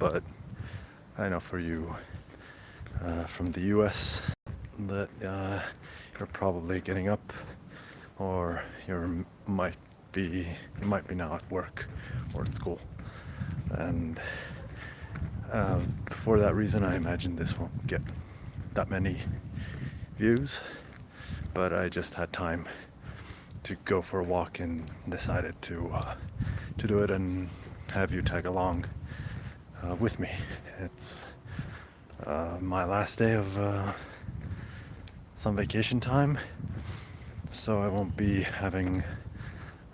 but I know for you from the US that you're probably getting up, or you might be now at work or at school, and for that reason I imagine this won't get that many views, but I just had time to go for a walk and decided to do it and have you tag along with me. It's my last day of some vacation time, so I won't be having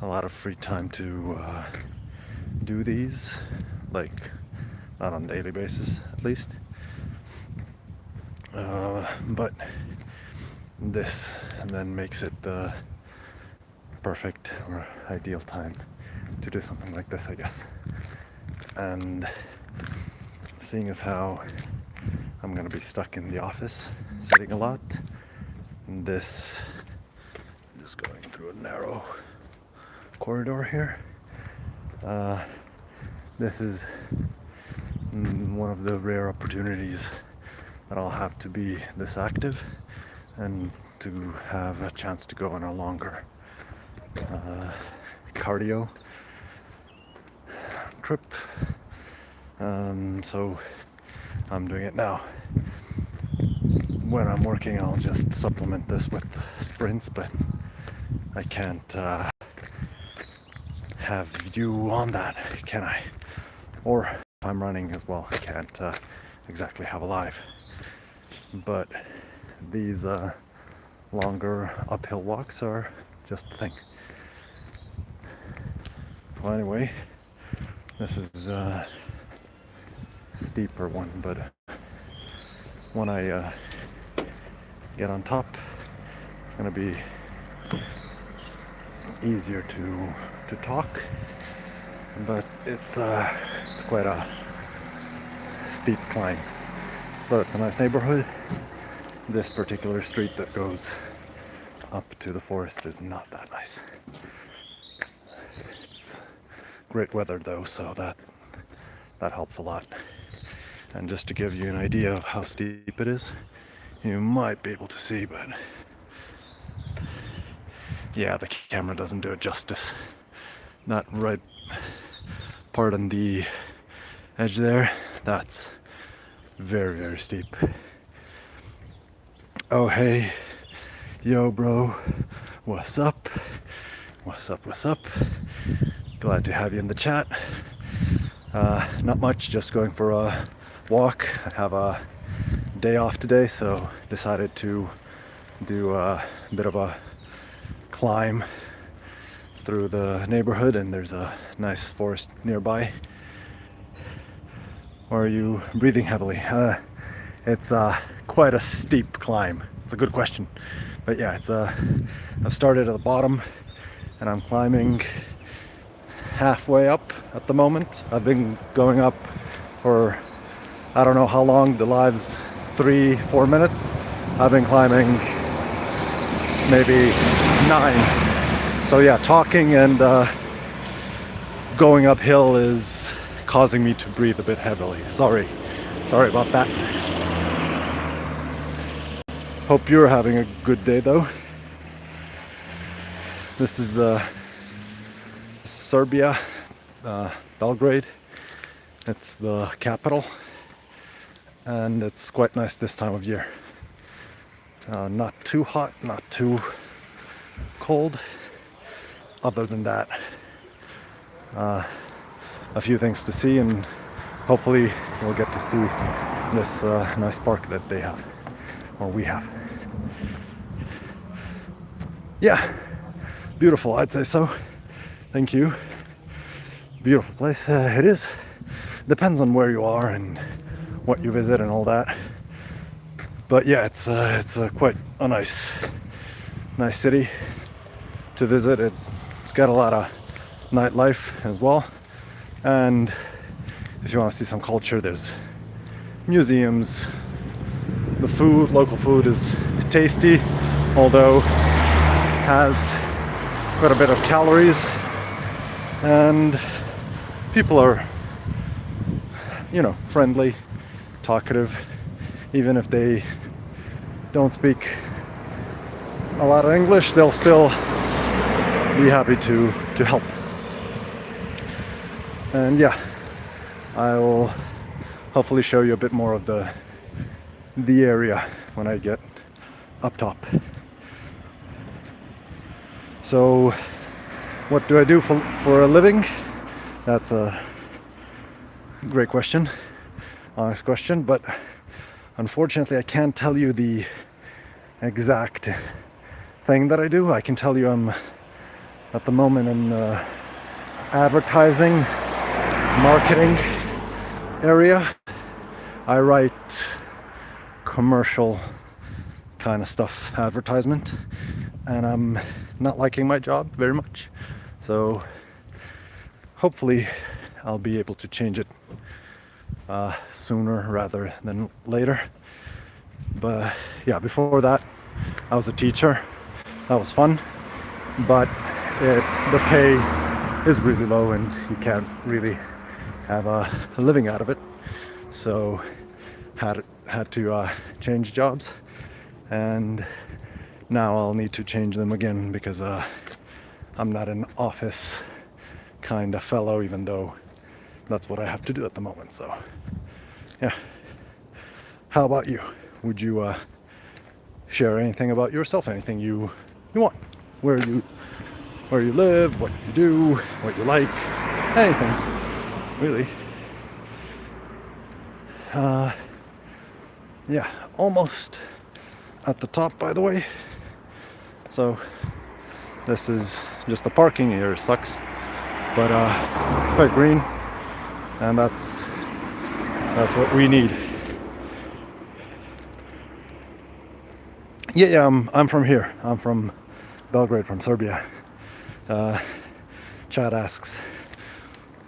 a lot of free time to do these, like not on a daily basis at least. But this then makes it the perfect or ideal time to do something like this, I guess. And seeing as how I'm gonna be stuck in the office sitting a lot, this just going through a narrow corridor here, this is one of the rare opportunities that I'll have to be this active and to have a chance to go on a longer cardio trip. So I'm doing it now. When I'm working, I'll just supplement this with sprints, but I can't have you on that, can I? Or if I'm running as well, I can't exactly have a live. But these longer uphill walks are just the thing. So anyway, this is a steeper one, but when I get on top, it's gonna be easier to talk, but it's quite a steep climb. But it's a nice neighborhood. This particular street that goes up to the forest is not that nice. It's great weather though, so that helps a lot. And just to give you an idea of how steep it is, you might be able to see, but yeah, the camera doesn't do it justice. That right part on the edge there, that's very, very steep. Oh hey, yo bro, what's up? What's up, what's up? Glad to have you in the chat. Not much, just going for a walk. I have a day off today, so decided to do a bit of a climb through the neighborhood, and there's a nice forest nearby. Or are you breathing heavily? It's quite a steep climb. It's a good question, but yeah, it's I've started at the bottom and I'm climbing halfway up at the moment. I've been going up for I don't know how long. The live's 3-4 minutes. I've been climbing maybe 9. So yeah, talking and going uphill is causing me to breathe a bit heavily. Sorry about that. Hope you're having a good day though. This is Serbia, Belgrade. It's the capital, and it's quite nice this time of year. Not too hot, not too cold. Other than that, a few things to see, and hopefully we'll get to see this nice park that they have, or we have. Yeah, beautiful, I'd say so. Thank you. Beautiful place. It is. Depends on where you are and what you visit and all that. But yeah, it's quite a nice city to visit. It's got a lot of nightlife as well, and if you want to see some culture, there's museums. The food, local food, is tasty, although has quite a bit of calories, and people are friendly, talkative, even if they don't speak a lot of English, they'll still be happy to help. And yeah, I will hopefully show you a bit more of the area when I get up top. So what do I do for a living? That's a great question, honest question, but unfortunately I can't tell you the exact thing that I do. I can tell you I'm at the moment in the advertising, marketing area. I write commercial kind of stuff, advertisement, and I'm not liking my job very much. So hopefully I'll be able to change it sooner rather than later. But yeah, before that I was a teacher. That was fun, but the pay is really low and you can't really have a living out of it. So had to change jobs, and now I'll need to change them again because I'm not an office kind of fellow, even though that's what I have to do at the moment. So yeah, how about you? Would you share anything about yourself, anything you want, where you live, what you do, what you like, anything really? Yeah, almost at the top, by the way. So this is just the parking here, sucks, but it's quite green, and that's what we need. Yeah, I'm from here. I'm from Belgrade, from Serbia. Chad asks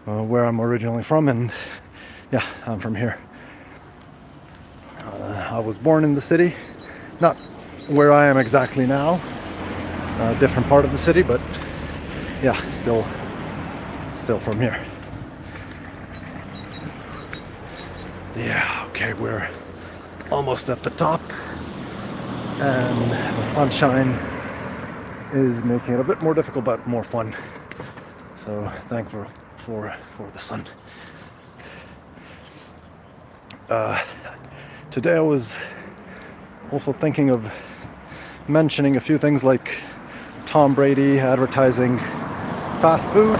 where I'm originally from, and yeah, I'm from here. I was born in the city, not where I am exactly now, a different part of the city, but yeah, still from here. Yeah, okay, we're almost at the top, and the sunshine is making it a bit more difficult but more fun. So thankful for the sun. Today I was also thinking of mentioning a few things like Tom Brady advertising fast food,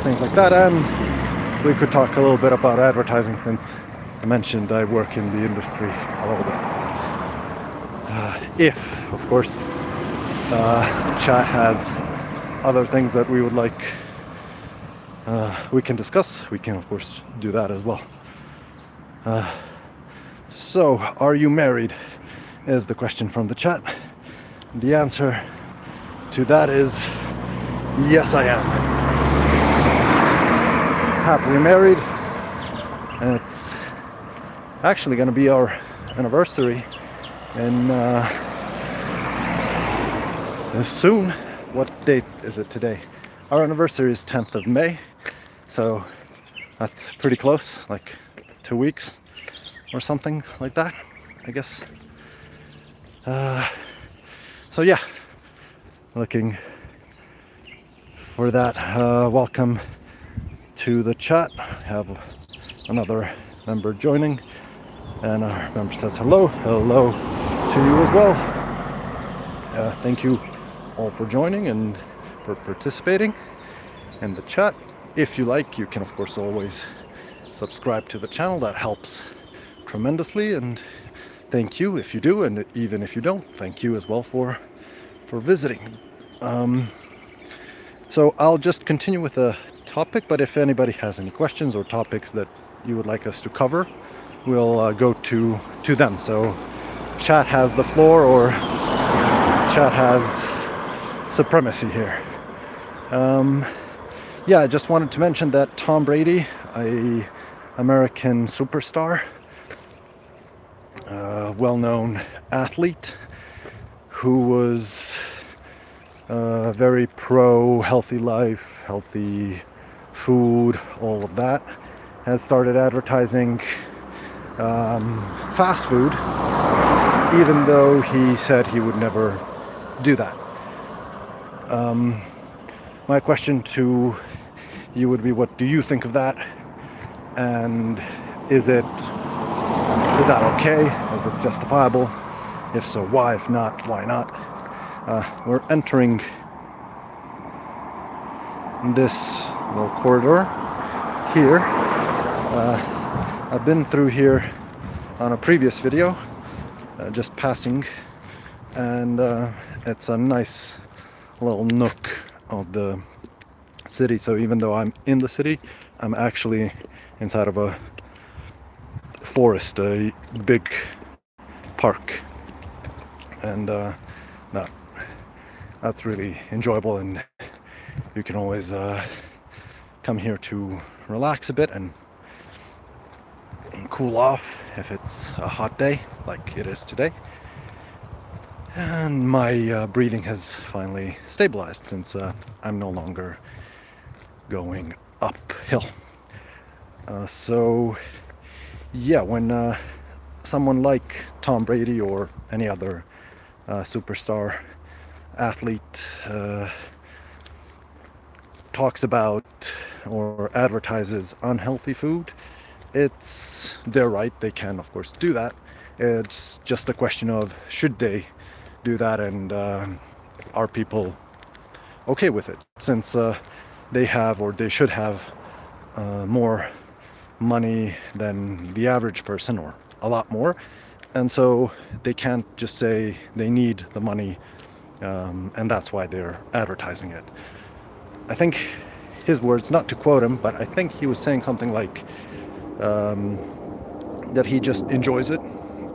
things like that, and we could talk a little bit about advertising, since I mentioned I work in the industry a little bit. If, of course, chat has other things that we would like we can discuss, we can of course do that as well. So, are you married? Is the question from the chat. The answer to that is yes, I am. Happily married, and it's actually going to be our anniversary in soon. What date is it today? Our anniversary is 10th of May, so that's pretty close, like 2 weeks or something like that, I guess. So yeah, looking for that. Welcome to the chat. I have another member joining, and our member says hello to you as well. Thank you all for joining and for participating in the chat. If you like, you can of course always subscribe to the channel. That helps tremendously, and thank you if you do, and even if you don't, thank you as well for visiting. So I'll just continue with the topic, but if anybody has any questions or topics that you would like us to cover, we'll go to them. So chat has the floor, or chat has supremacy here. Yeah, I just wanted to mention that Tom Brady, a American superstar, well-known athlete who was very pro healthy life, healthy food, all of that, has started advertising fast food, even though he said he would never do that. My question to you would be, what do you think of that? And is that okay? Is it justifiable? If so, why? If not, why not? We're entering this little corridor here. I've been through here on a previous video, just passing, and it's a nice little nook of the city. So even though I'm in the city, I'm actually inside of a forest, a big park, and that's really enjoyable, and you can always come here to relax a bit and cool off if it's a hot day like it is today. And my breathing has finally stabilized since I'm no longer going uphill. So yeah, when someone like Tom Brady or any other superstar athlete talks about or advertises unhealthy food, it's their right. They can, of course, do that. It's just a question of should they do that, and are people okay with it, since they have, or they should have, more money than the average person, or a lot more, and so they can't just say they need the money, and that's why they're advertising it. I think his words, not to quote him, but I think he was saying something like that he just enjoys it,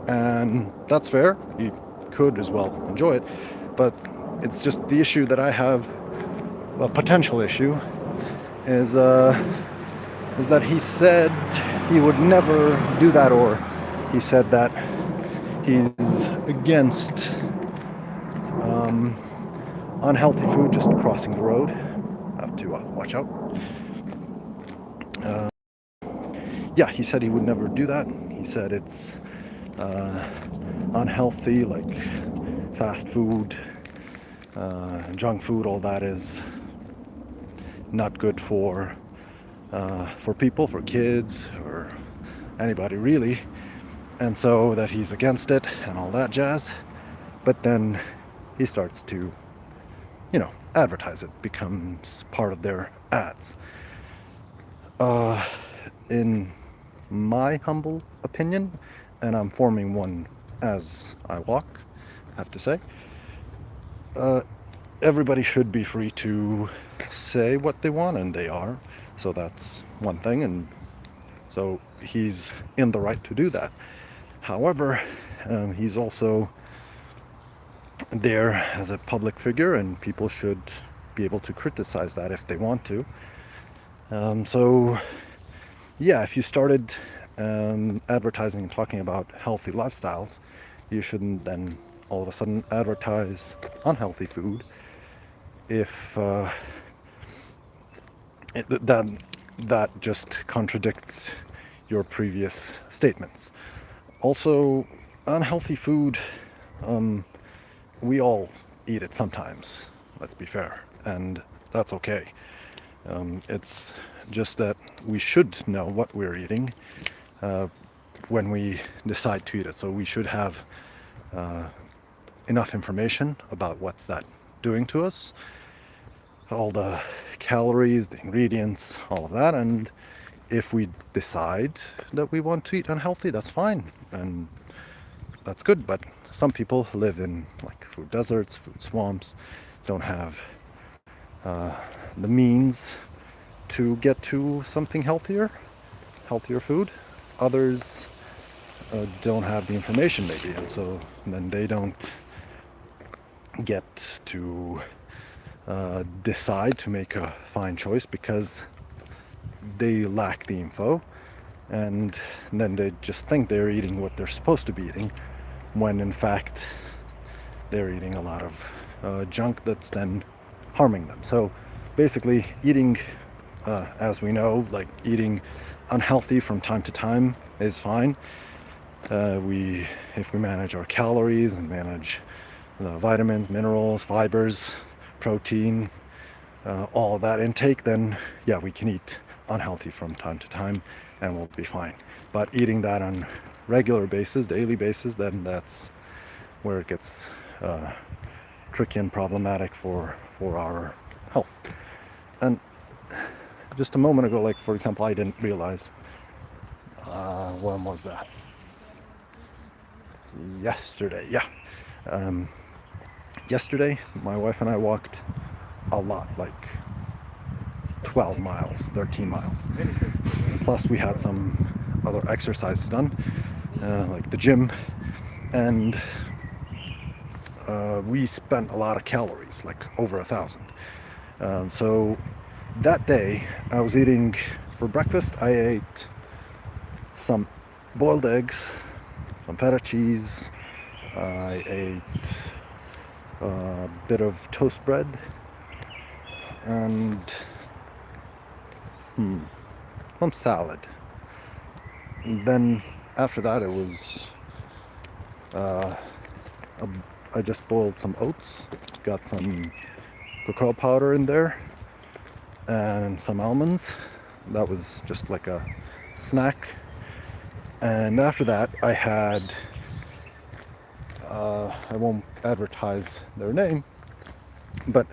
and that's fair. He could as well enjoy it, but it's just the issue that I have, a potential issue, is that he said he would never do that, or he said that he's against unhealthy food. Just crossing the road, I have to watch out. Yeah, he said he would never do that. He said it's unhealthy, like fast food, junk food, all that is not good for people, for kids, or anybody really, and so that he's against it and all that jazz. But then he starts to, advertise it, becomes part of their ads. In my humble opinion, and I'm forming one as I walk, I have to say, everybody should be free to say what they want, and they are. So that's one thing, and so he's in the right to do that. However, he's also there as a public figure, and people should be able to criticize that if they want to. So yeah, if you started advertising and talking about healthy lifestyles, you shouldn't then all of a sudden advertise unhealthy food if that just contradicts your previous statements. Also, unhealthy food, we all eat it sometimes, let's be fair, and that's okay. It's just that we should know what we're eating when we decide to eat it. So we should have enough information about what's that doing to us, all the calories, the ingredients, all of that. And if we decide that we want to eat unhealthy, that's fine, and that's good. But some people live in like food deserts, food swamps, don't have the means to get to something healthier food. Others don't have the information maybe, and so then they don't get to decide to make a fine choice because they lack the info, and then they just think they're eating what they're supposed to be eating, when in fact they're eating a lot of junk that's then harming them. So basically, eating as we know, like eating unhealthy from time to time is fine. If we manage our calories and manage the vitamins, minerals, fibers, protein, all of that intake, then yeah, we can eat unhealthy from time to time and we'll be fine. But eating that on regular basis, daily basis, then that's where it gets tricky and problematic for our health. And just a moment ago, like for example, I didn't realize, when was that? Yesterday, yeah. Yesterday, my wife and I walked a lot, like 12 miles, 13 miles. Plus, we had some other exercises done, like the gym, and we spent a lot of calories, like over 1,000. So that day, I was eating for breakfast. I ate some boiled eggs, some feta cheese. I ate a bit of toast bread and some salad. And then after that, it was I just boiled some oats, got some cocoa powder in there, and some almonds. That was just like a snack. And after that, I had I won't advertise their name, but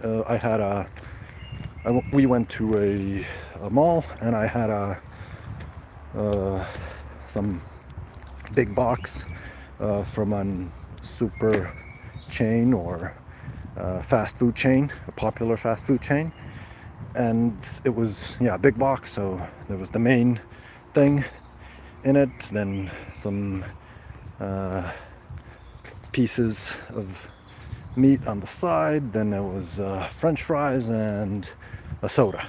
we went to a mall, and I had some big box from a super chain or fast food chain, a popular fast food chain, and it was a big box. So there was the main thing in it, then some pieces of meat on the side, then there was French fries and a soda,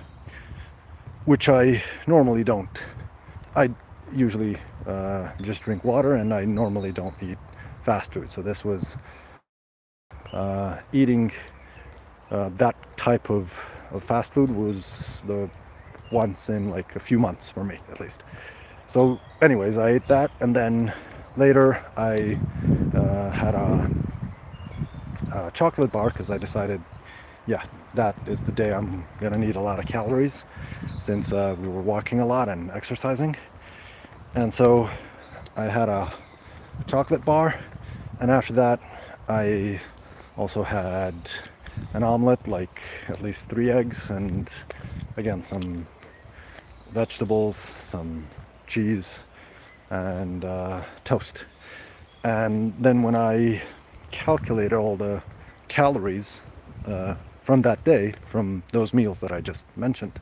which I normally don't. I usually just drink water, and I normally don't eat fast food. So this was eating that type of fast food was the once in like a few months for me, at least. So anyways, I ate that, and then later I had a chocolate bar, because I decided, yeah, that is the day I'm gonna need a lot of calories, since we were walking a lot and exercising. And so I had a chocolate bar, and after that I also had an omelet, like at least 3 eggs, and again some vegetables, some cheese, and toast. And then when I calculated all the calories from that day, from those meals that I just mentioned,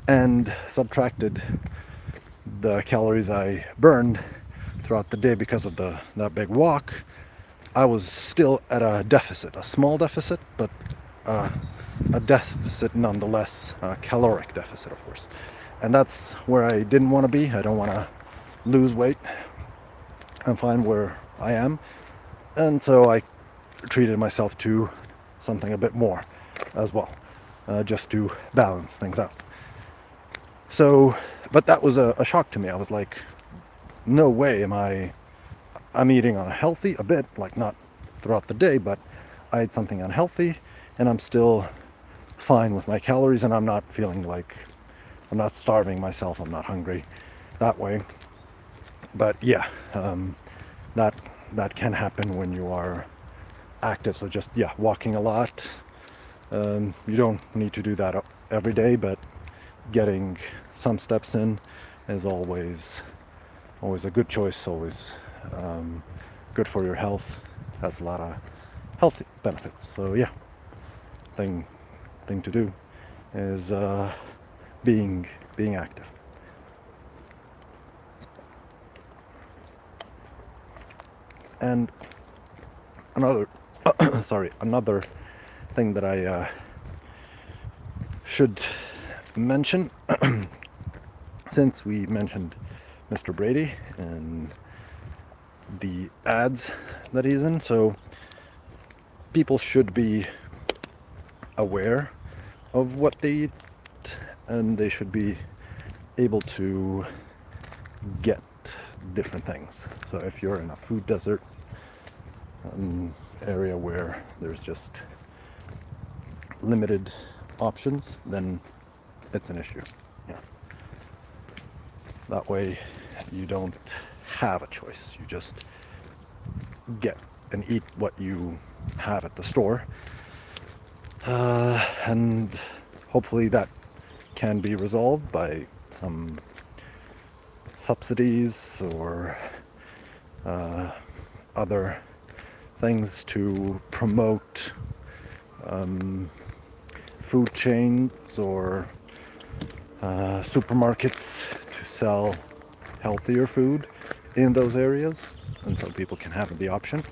and subtracted the calories I burned throughout the day because of that big walk, I was still at a deficit, a small deficit, but a deficit nonetheless, a caloric deficit, of course. And that's where I didn't want to be. I don't want to lose weight. I'm fine where I am. And so I treated myself to something a bit more as well, just to balance things out. So, but that was a shock to me. I was like, no way I'm eating unhealthy a bit, like not throughout the day, but I ate something unhealthy, and I'm still fine with my calories, and I'm not feeling like I'm not starving myself, I'm not hungry that way. But yeah, that can happen when you are active. So just walking a lot. You don't need to do that every day, but getting some steps in is always a good choice. Always good for your health. Has a lot of health benefits. So yeah, thing to do is being active. And another another thing that I should mention, since we mentioned Mr. Brady and the ads that he's in, so people should be aware of what they eat and they should be able to get different things. So if you're in a food desert area where there's just limited options, then it's an issue. Yeah. That way you don't have a choice. You just get and eat what you have at the store. And hopefully that can be resolved by some subsidies or other things to promote food chains or supermarkets to sell healthier food in those areas, and so people can have the option.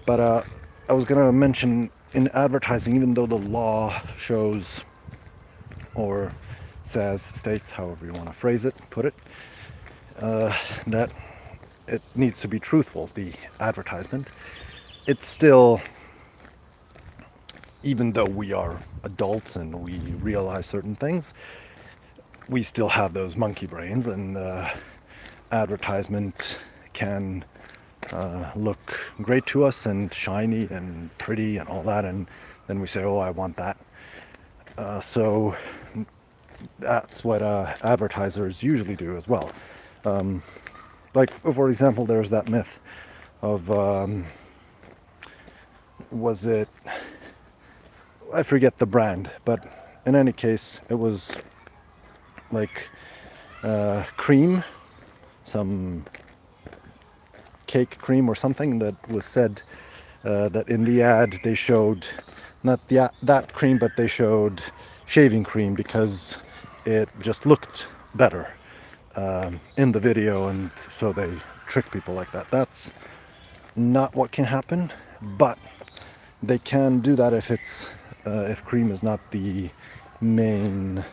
But I was going to mention, in advertising, even though the law shows or states, however you want to phrase it, put it, that it needs to be truthful, the advertisement, it's still, even though we are adults and we realize certain things, we still have those monkey brains, and advertisement can look great to us and shiny and pretty and all that, and then we say, oh, I want that. So that's what advertisers usually do as well. Like, for example, there's that myth of, was it, I forget the brand, but in any case, it was like cream, some cake cream or something, that was said that in the ad they showed not that cream, but they showed shaving cream because it just looked better in the video, and so they trick people like that. That's not what can happen, but they can do that if it's if cream is not the main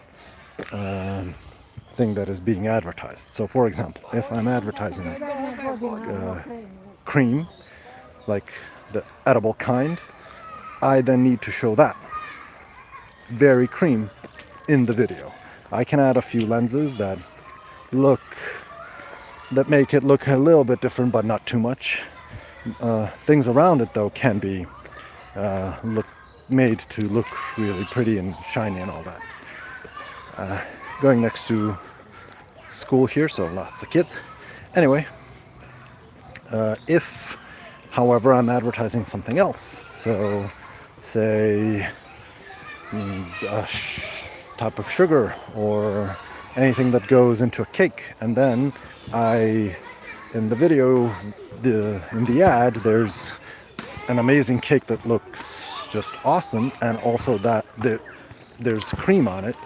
thing that is being advertised. So, for example, if I'm advertising cream, like the edible kind, I then need to show that very cream in the video. I can add a few lenses that make it look a little bit different, but not too much. Things around it, though, can be made to look really pretty and shiny and all that. Going next to school here, so lots of kids. Anyway, if, however, I'm advertising something else, so say a type of sugar or anything that goes into a cake, and then in the video, in the ad, there's an amazing cake that looks just awesome, and also that there's cream on it,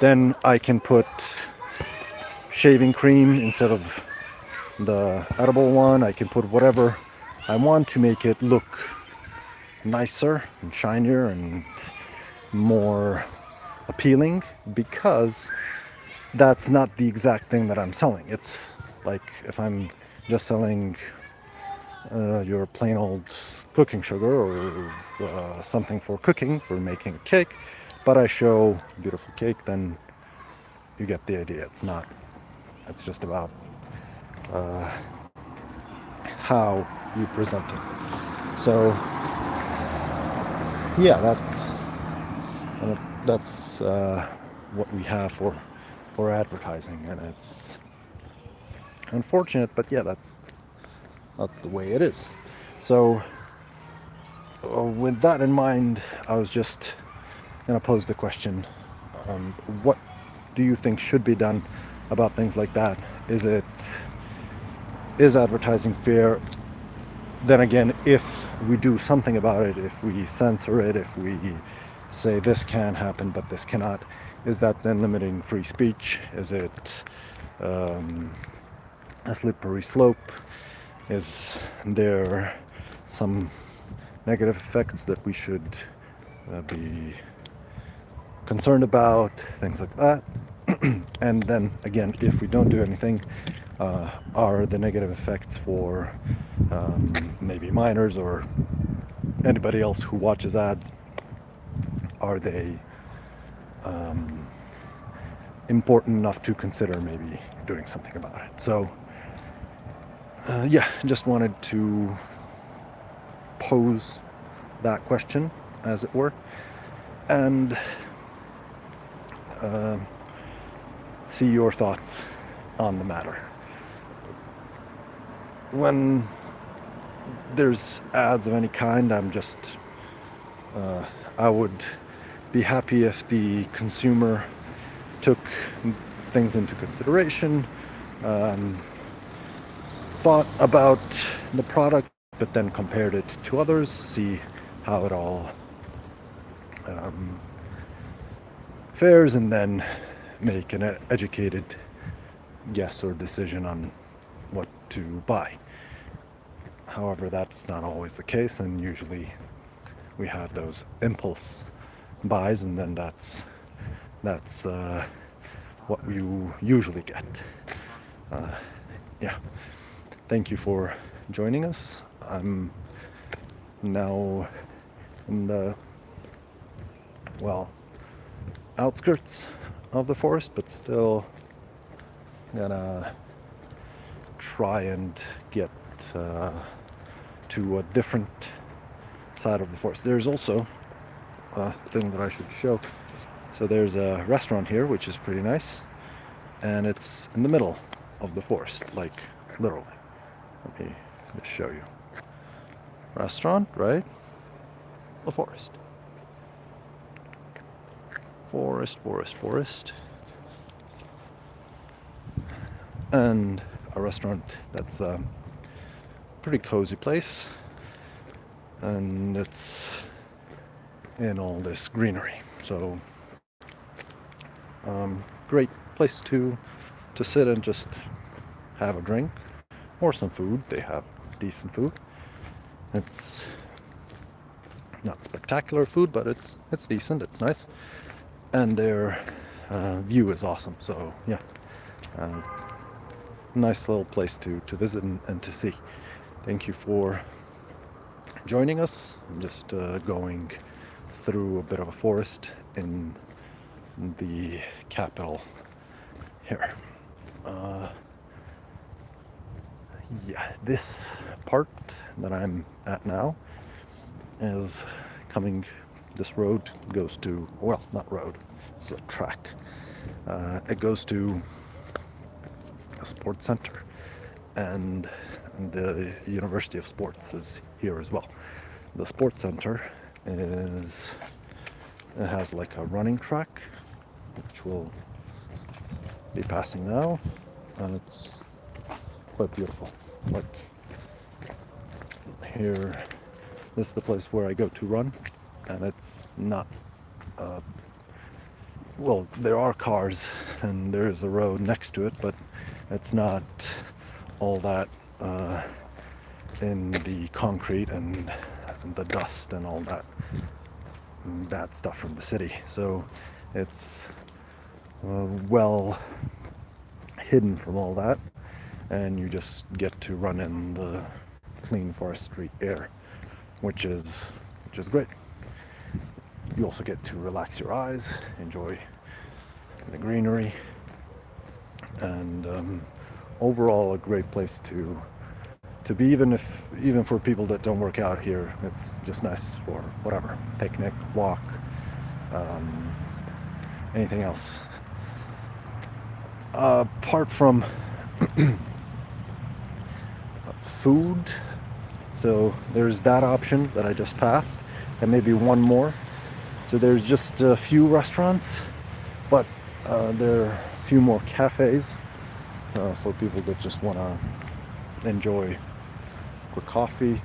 then I can put shaving cream instead of the edible one. I can put whatever I want to make it look nicer and shinier and more appealing, because that's not the exact thing that I'm selling. It's like if I'm just selling your plain old cooking sugar or something for cooking, for making a cake, but I show beautiful cake, then you get the idea. It's just about how you present it. So yeah, that's what we have for advertising, and it's unfortunate, but yeah, that's the way it is. So with that in mind, I was just going to pose the question, what do you think should be done about things like that? Is advertising fair? Then again, if we do something about it, if we censor it, if we say this can happen but this cannot, is that then limiting free speech? Is it a slippery slope? Is there some negative effects that we should be concerned about? Things like that. And then again, if we don't do anything, are the negative effects for maybe minors or anybody else who watches ads, are they important enough to consider maybe doing something about it. So yeah, just wanted to pose that question, as it were, and see your thoughts on the matter. When there's ads of any kind, I would be happy if the consumer took things into consideration, thought about the product, but then compared it to others, see how it all fares, and then make an educated guess or decision on what to buy. However, that's not always the case, and usually we have those impulse buys, and then that's what you usually get. Yeah. Thank you for joining us. I'm now in the, outskirts of the forest, but still gonna try and get to a different side of the forest. There's also a thing that I should show. So there's a restaurant here, which is pretty nice, and it's in the middle of the forest, like literally. Let me just show you. Restaurant, right? The forest. Forest, forest, forest. And a restaurant that's a pretty cozy place, and it's in all this greenery. So great place to sit and just have a drink or some food. They have decent food. It's not spectacular food, but it's decent. It's nice, and their view is awesome. So yeah, nice little place to visit and to see. Thank you for joining us. I'm just going through a bit of a forest in the capital here. Yeah, this part that I'm at now is coming. This road goes to, well, not road, it's a track. It goes to a sports center, and the University of Sports is here as well. The sports center it has like a running track, which we'll be passing now, and it's quite beautiful. Like here, this is the place where I go to run, and it's not well, there are cars and there is a road next to it, but it's not all that in the concrete and the dust and all that bad stuff from the city. So it's well hidden from all that, and you just get to run in the clean forestry air, which is great. You also get to relax your eyes, enjoy the greenery, and overall a great place to be, even for people that don't work out here. It's just nice for whatever, picnic, walk, anything else. Apart from food, so there's that option that I just passed, and maybe one more. So there's just a few restaurants, but there are a few more cafes for people that just want to enjoy quick coffee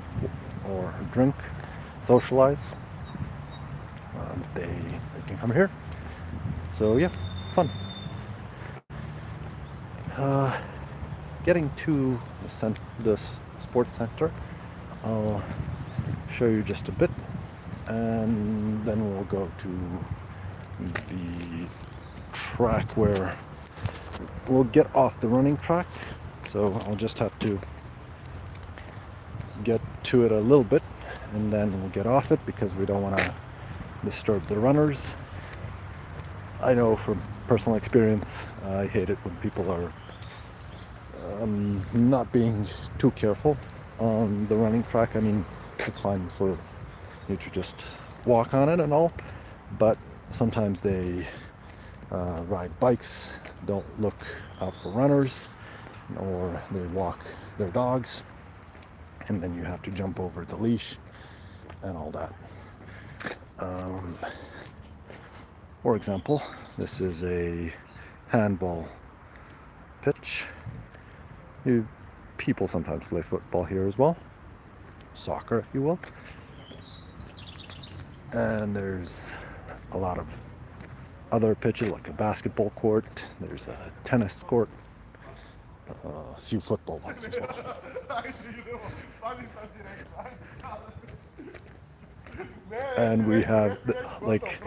or a drink, socialize. They can come here. So yeah, fun. Getting to the sports center, I'll show you just a bit, and then we'll go to the track where we'll get off the running track. So I'll just have to get to it a little bit, and then we'll get off it because we don't want to disturb the runners. I know from personal experience, I hate it when people are not being too careful on the running track. I mean, it's fine for you to just walk on it and all, but sometimes they ride bikes, don't look out for runners, or they walk their dogs, and then you have to jump over the leash and all that. For example, this is a handball pitch. People sometimes play football here as well, soccer if you will, and there's a lot of other pitches like a basketball court, there's a tennis court, a few football ones as well. And we have like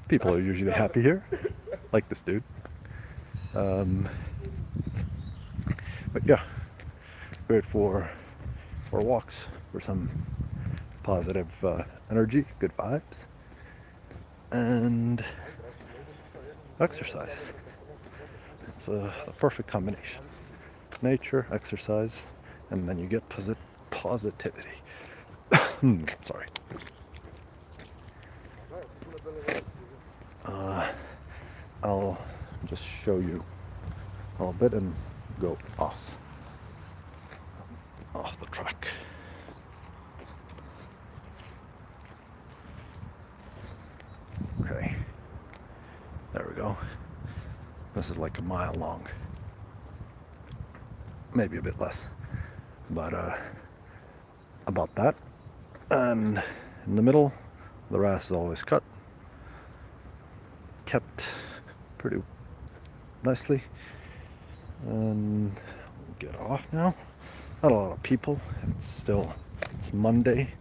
people are usually happy here, like this dude. But yeah, great for walks, for some positive energy, good vibes, and exercise. It's the perfect combination: nature, exercise, and then you get positivity. Sorry. I'll just show you a little bit and go off the track. Okay, there we go. This is like a mile long, maybe a bit less, but about that. And in the middle, the grass is always kept pretty nicely. And we'll get off now. Not a lot of people. It's Monday.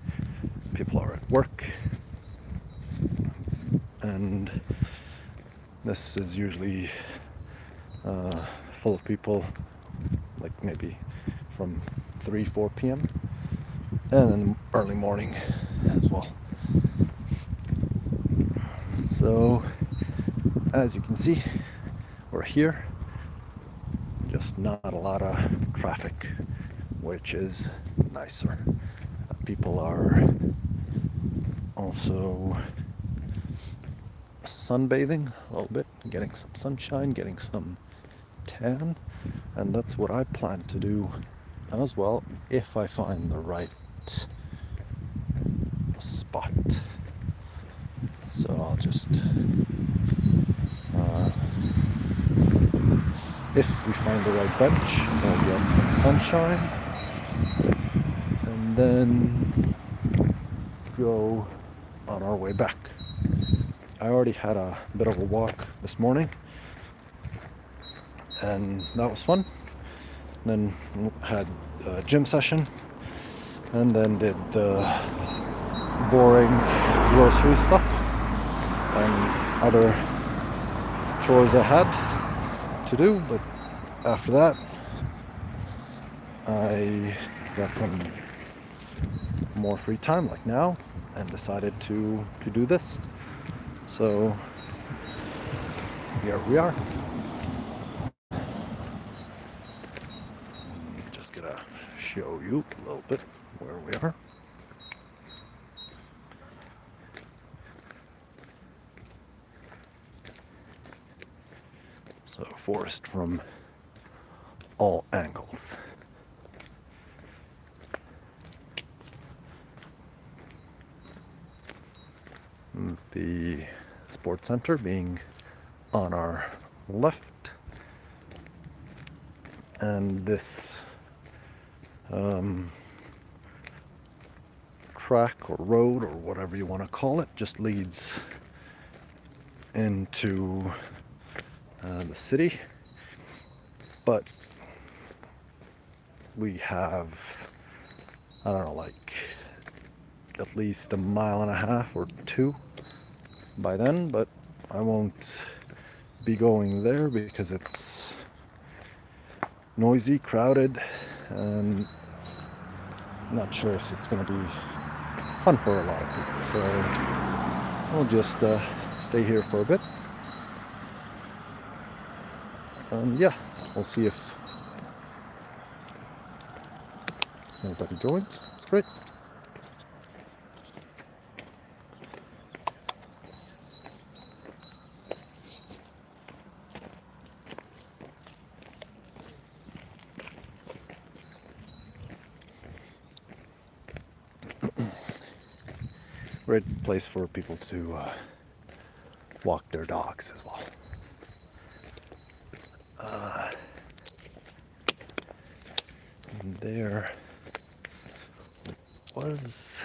People are at work. And this is usually full of people, like maybe from 3-4 p.m. and in the early morning as well. So as you can see, we're here. Just not a lot of traffic, which is nicer. People are also sunbathing a little bit, getting some sunshine, getting some tan, and that's what I plan to do as well if I find the right spot. So I'll just if we find the right bench, we'll get some sunshine and then go on our way back. I already had a bit of a walk this morning and that was fun. Then had a gym session and then did the boring grocery stuff and other chores I had to do, but after that I got some more free time like now and decided to do this. So here we are. Just gonna show you a little bit where we are. So forest from all angles. The sports center being on our left, and this track or road or whatever you want to call it just leads into the city, but we have, I don't know, like at least a mile and a half or 2 by then, but I won't be going there because it's noisy, crowded, and not sure if it's going to be fun for a lot of people. So We'll just stay here for a bit. And yeah, we'll see if anybody joins. It's great. Great place for people to walk their dogs as well. And there was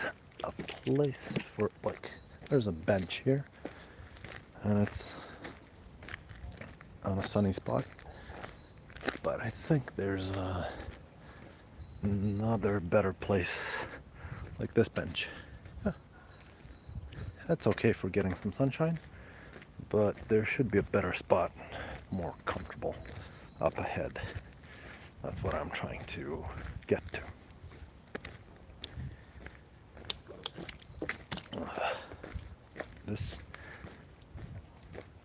a place for, like, there's a bench here, and it's on a sunny spot. But I think there's another better place like this bench. Yeah. That's okay for getting some sunshine, but there should be a better spot, more comfortable up ahead. That's what I'm trying to get to. This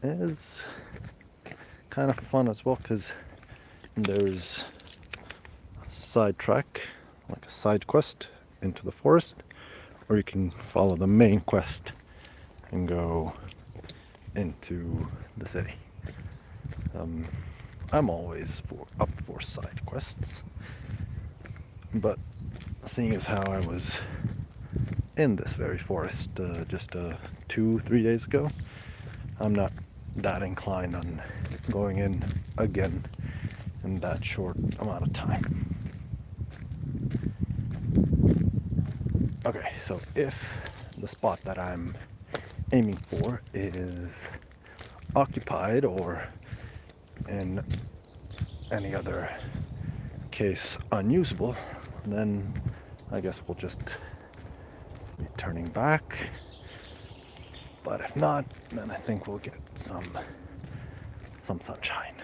is kind of fun as well because there's a side track, like a side quest into the forest, or you can follow the main quest and go into the city. I'm always up for side quests, but seeing as how I was in this very forest just 2-3 days ago, I'm not that inclined on going in again in that short amount of time. Okay, so if the spot that I'm aiming for is occupied, or in any other case unusable, then I guess we'll just be turning back. But if not, then I think we'll get some sunshine.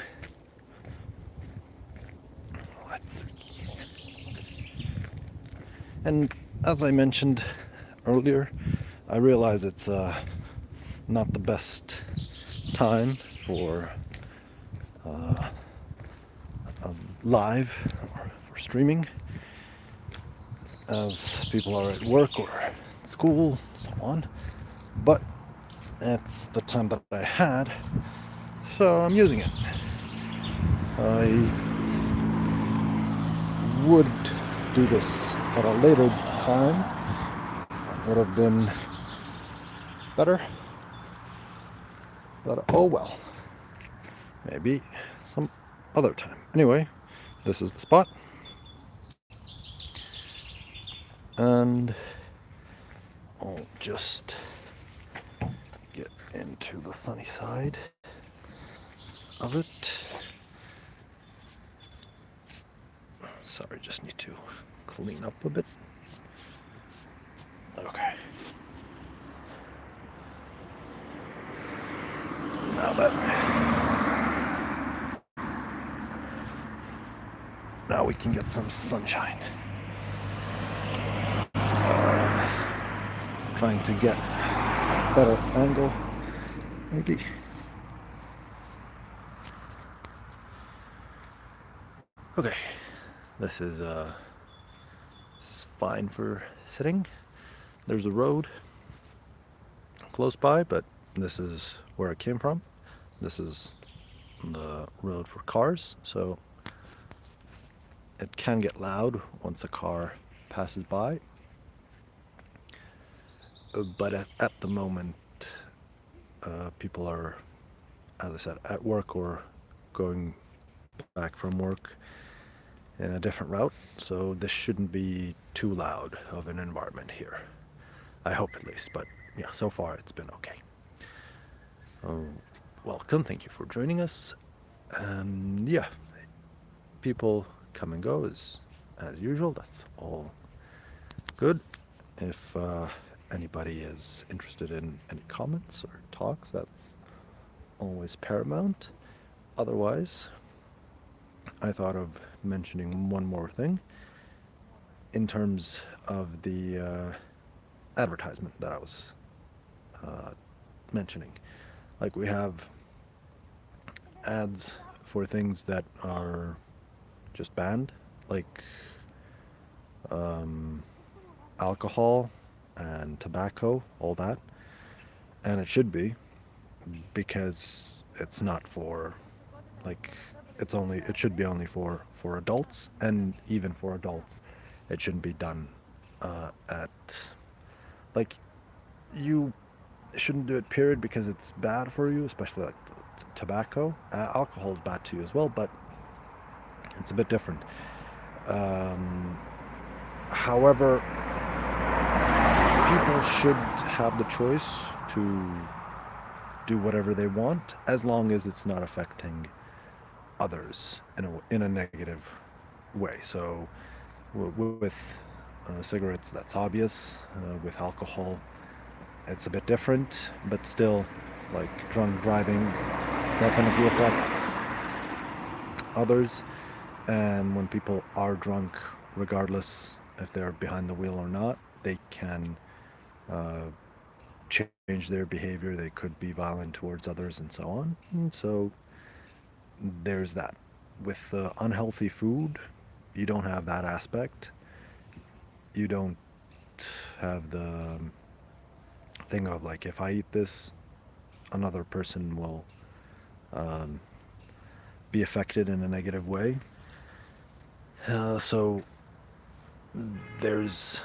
Let's see. And as I mentioned earlier, I realize it's not the best time for live or for streaming, as people are at work or at school, so on. But it's the time that I had, so I'm using it. I would do this at a later time. Would have been better, but oh well. Maybe some other time. Anyway, this is the spot. And I'll just get into the sunny side of it. Sorry, just need to clean up a bit. Okay. Now we can get some sunshine. Trying to get a better angle, maybe. Okay, this is fine for sitting. There's a road close by, but this is where I came from. This is the road for cars, so it can get loud once a car passes by. But at the moment, people are, as I said, at work or going back from work in a different route, so this shouldn't be too loud of an environment here. I hope at least, but yeah, so far it's been okay. Welcome, thank you for joining us. Yeah, people come and go as usual, that's all good. If anybody is interested in any comments or talks, that's always paramount. Otherwise, I thought of mentioning one more thing in terms of the advertisement that I was mentioning. Like we have ads for things that are just banned, like um, alcohol and tobacco, all that. And it should be because it's not for like it should be only for adults, and even for adults it shouldn't be done at like you shouldn't do it period because it's bad for you, especially like tobacco. Alcohol is bad to you as well, but it's a bit different. um, However, people should have the choice to do whatever they want as long as it's not affecting others in a negative way. So with cigarettes, that's obvious. With alcohol, it's a bit different, but still, like drunk driving definitely affects others. And when people are drunk, regardless if they're behind the wheel or not, they can uh, change their behavior. They could be violent towards others and so on. And so there's that. With unhealthy food, you don't have that aspect. You don't have the thing of like, if I eat this, another person will um, be affected in a negative way. So there's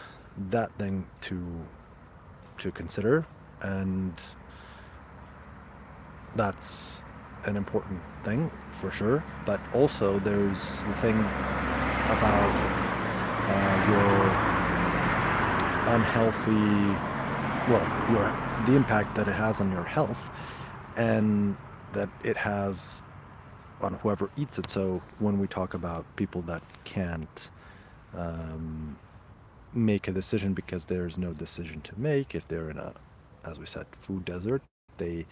that thing to consider, and that's an important thing for sure. But also there's the thing about your unhealthy, well, your the impact that it has on your health, and that it has on whoever eats it. So when we talk about people that can't um, make a decision because there's no decision to make, if they're in a, as we said, food desert, they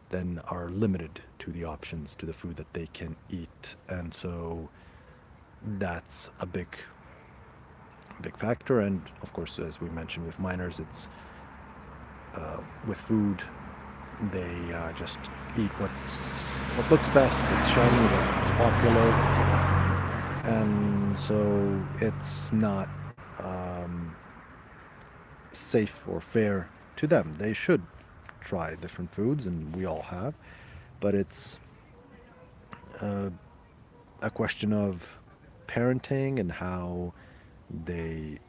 then are limited to the options, to the food that they can eat. And so that's a big factor. And of course, as we mentioned with minors, it's with food, they just eat what looks best, what's shiny, what's popular, and so it's not um, safe or fair to them. They should try different foods, and we all have, but it's uh, a question of parenting and how they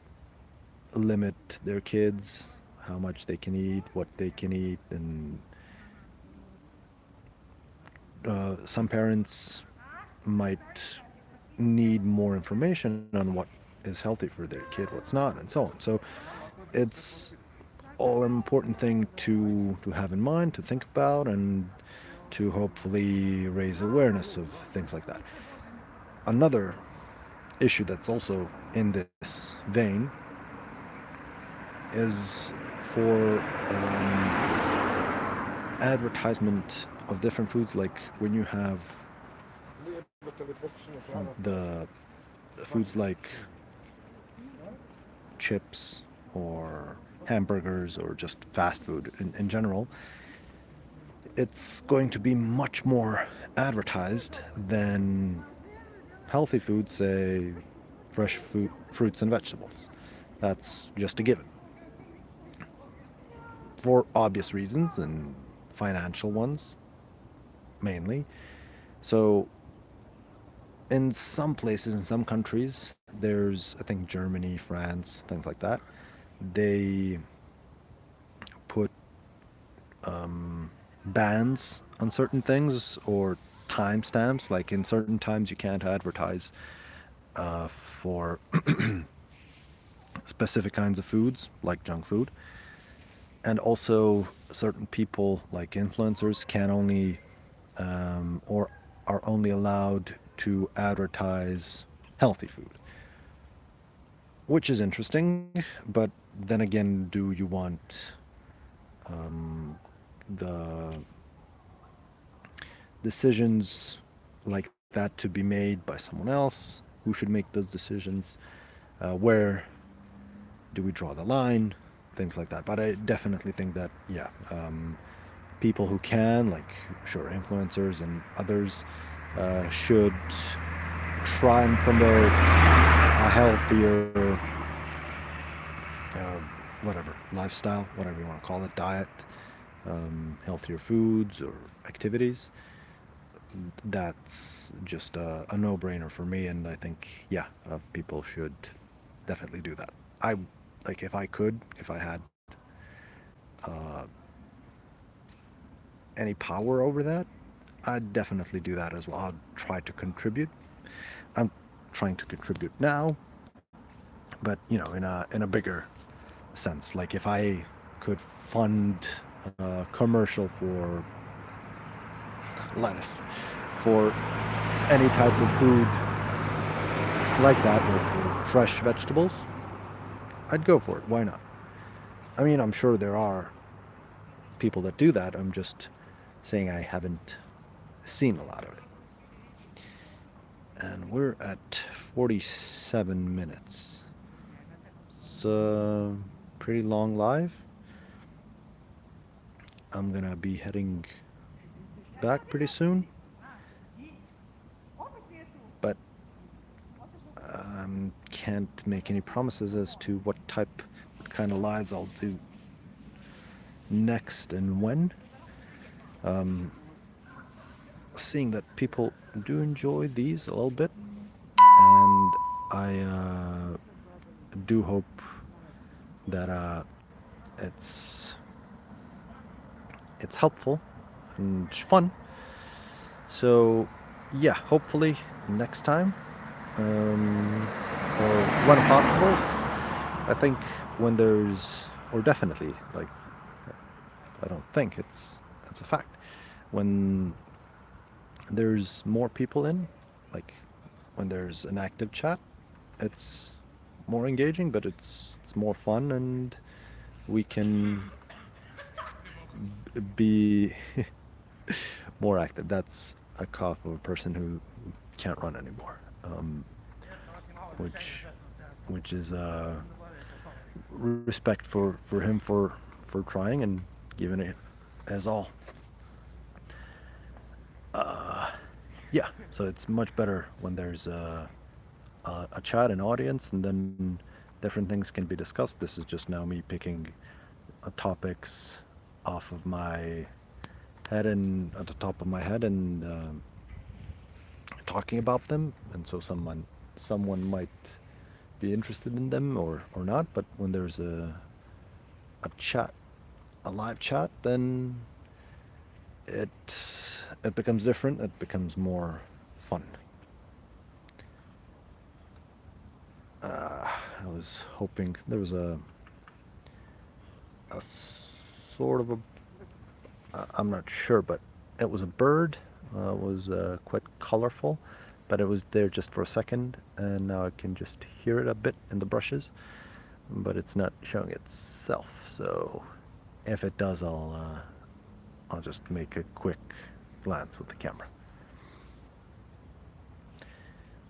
limit their kids, how much they can eat, what they can eat, and some parents might need more information on what is healthy for their kid, what's not, and so on. So it's all an important thing to have in mind, to think about, and to hopefully raise awareness of things like that. Another issue that's also in this vein is for advertisement of different foods, like when you have the foods like chips or hamburgers or just fast food in general, it's going to be much more advertised than healthy foods, say fresh fruits and vegetables. That's just a given. For obvious reasons and financial ones mainly. So in some places, in some countries, there's, I think, Germany, France, things like that, they put bans on certain things or timestamps. Like in certain times, you can't advertise for specific kinds of foods, like junk food. And also, certain people, like influencers, can only or are only allowed to advertise healthy food, which is interesting. But then again, do you want um, the decisions like that to be made by someone else? Who should make those decisions? Where do we draw the line? Things like that. But I definitely think that, yeah, people who can, like sure influencers and others, should try and promote a healthier, uh, whatever lifestyle, whatever you want to call it, diet, healthier foods or activities. That's just a no-brainer for me, and I think yeah, people should definitely do that. I like if I could, if I had uh, any power over that, I'd definitely do that as well. I'd try to contribute. I'm trying to contribute now, but in a bigger sense. Like if I could fund a commercial for lettuce, for any type of food like that, like for fresh vegetables, I'd go for it. Why not? I mean, I'm sure there are people that do that. I'm just saying I haven't seen a lot of it. And we're at 47 minutes. It's a pretty long live. I'm gonna be heading back pretty soon, but can't make any promises as to what kind of lives I'll do next and when. Um, Seeing that people do enjoy these a little bit, and I do hope that it's it's helpful and fun. So yeah, hopefully next time, or when possible. I think when there's, or definitely, like I don't think it's a fact. When there's more people in, like when there's an active chat, it's more engaging, but it's more fun, and we can be more active. That's a cough of a person who can't run anymore, which which is respect for him for trying and giving it as all. Uh, yeah, so it's much better when there's a chat, an audience, and then different things can be discussed. This is just now me picking topics off of my head and at the top of my head and talking about them, and so someone might be interested in them or not. But when there's a chat, a live chat, then it becomes different. It becomes more fun. I was hoping there was a sort of a, I'm not sure, but it was a bird. It was quite colorful, but it was there just for a second, and now I can just hear it a bit in the brushes, but it's not showing itself. So if it does, I'll just make a quick glance with the camera.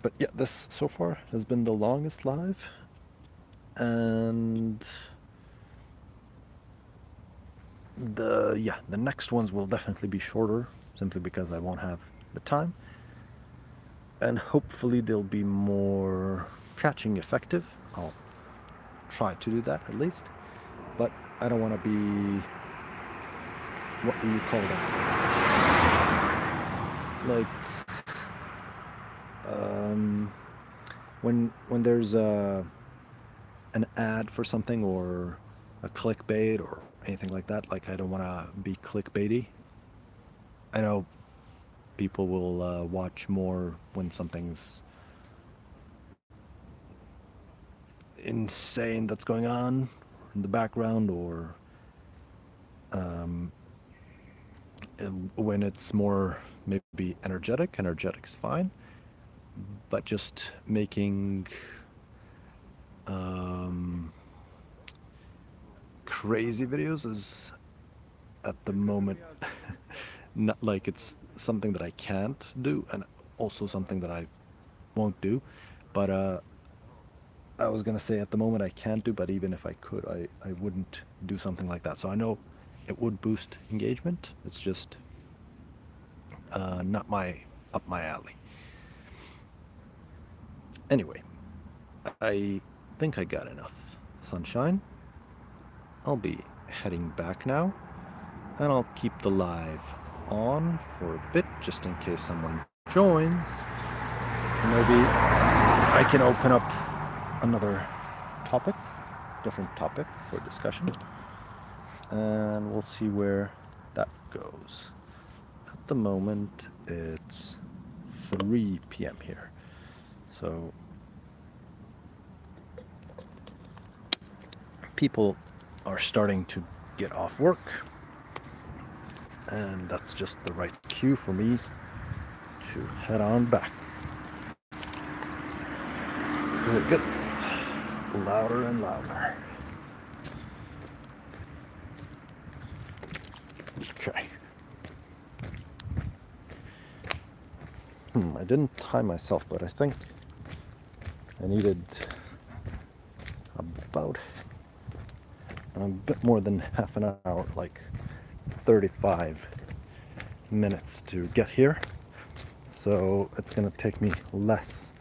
But yeah, this so far has been the longest live, and the next ones will definitely be shorter, simply because I won't have the time, and hopefully they'll be more catching effective. I'll try to do that at least, but I don't want to be, what do you call that? Like um, when there's an ad for something or a clickbait or anything like that. Like I don't want to be clickbaity. I know people will watch more when something's insane that's going on in the background, or um, when it's more maybe energetic. Energetic's fine, but just making um, crazy videos is at the moment not like it's something that I can't do, and also something that I won't do. But I was gonna say at the moment I can't do, but even if I could, I wouldn't do something like that. So I know it would boost engagement. It's just not up my alley. Anyway, I think I got enough sunshine. I'll be heading back now, and I'll keep the live on for a bit just in case someone joins. Maybe I can open up another topic, different topic for discussion, and we'll see where that goes. At the moment, it's 3 p.m. here, so people are starting to get off work, and that's just the right cue for me to head on back. Because it gets louder and louder. Okay. I didn't time myself, but I think I needed about a bit more than half an hour, like 35 minutes to get here. So it's going to take me less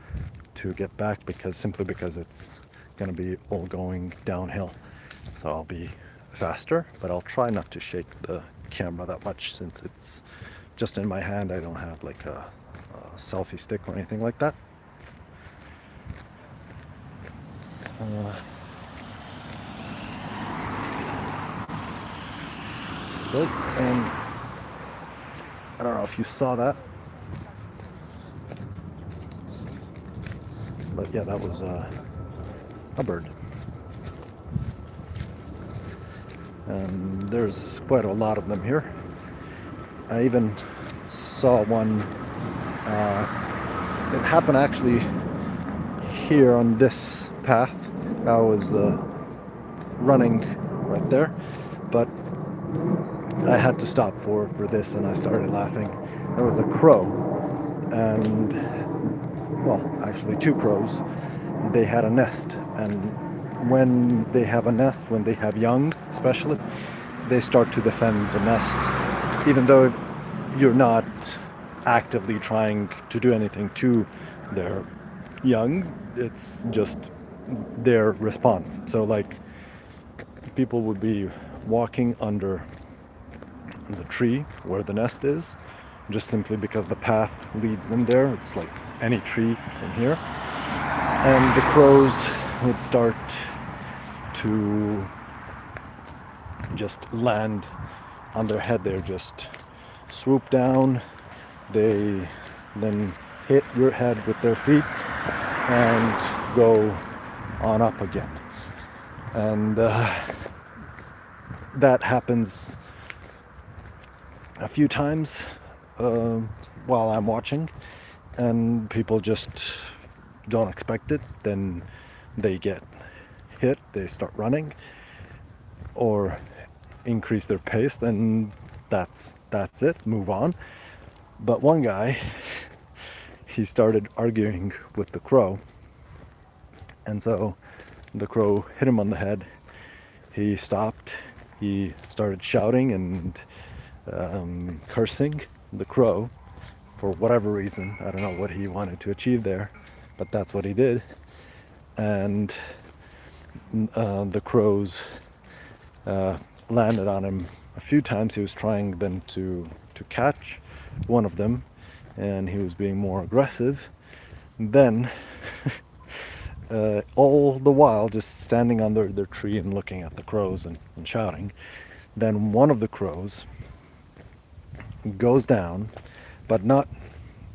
to get back simply because it's going to be all going downhill. So I'll be faster, but I'll try not to shake the camera that much since it's just in my hand. I don't have like a selfie stick or anything like that. And I don't know if you saw that, but yeah, that was a bird. And there's quite a lot of them here. I even saw one, it happened actually here on this path. I was running right there, but I had to stop for this, and I started laughing. There was a crow, and well, actually 2 crows. They had a nest, and when they have a nest, when they have young especially, they start to defend the nest, even though you're not actively trying to do anything to their young. It's just their response. So like, people would be walking under the tree where the nest is, just simply because the path leads them there. It's like any tree in here. And the crows would start to just land on their head there, just swoop down. They then hit your head with their feet and go on up again. And that happens a few times while I'm watching, and people just don't expect it. Then they get hit, they start running or increase their pace, and that's it, move on. But one guy, he started arguing with the crow, and so the crow hit him on the head. He stopped, he started shouting and cursing the crow for whatever reason. I don't know what he wanted to achieve there, but that's what he did. And the crows landed on him a few times. He was trying then to catch one of them, and he was being more aggressive. Then all the while just standing under their tree and looking at the crows and shouting. Then one of the crows goes down, but not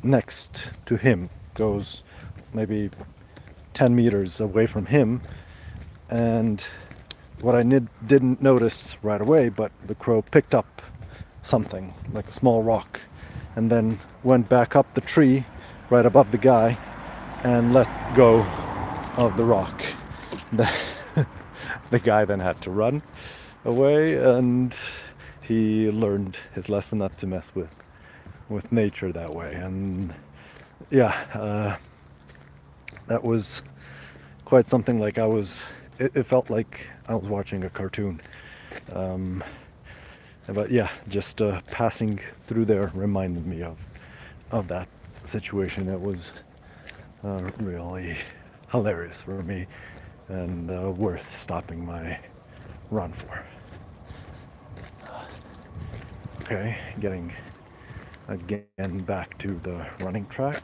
next to him, goes maybe 10 meters away from him. And what I didn't notice right away, but the crow picked up something like a small rock and then went back up the tree right above the guy and let go of the rock. The guy then had to run away, and he learned his lesson not to mess with nature that way. And yeah, that was quite something. Like, it felt like I was watching a cartoon. But yeah, just passing through there reminded me of that situation. It was really hilarious for me and worth stopping my run for. Okay, getting again back to the running track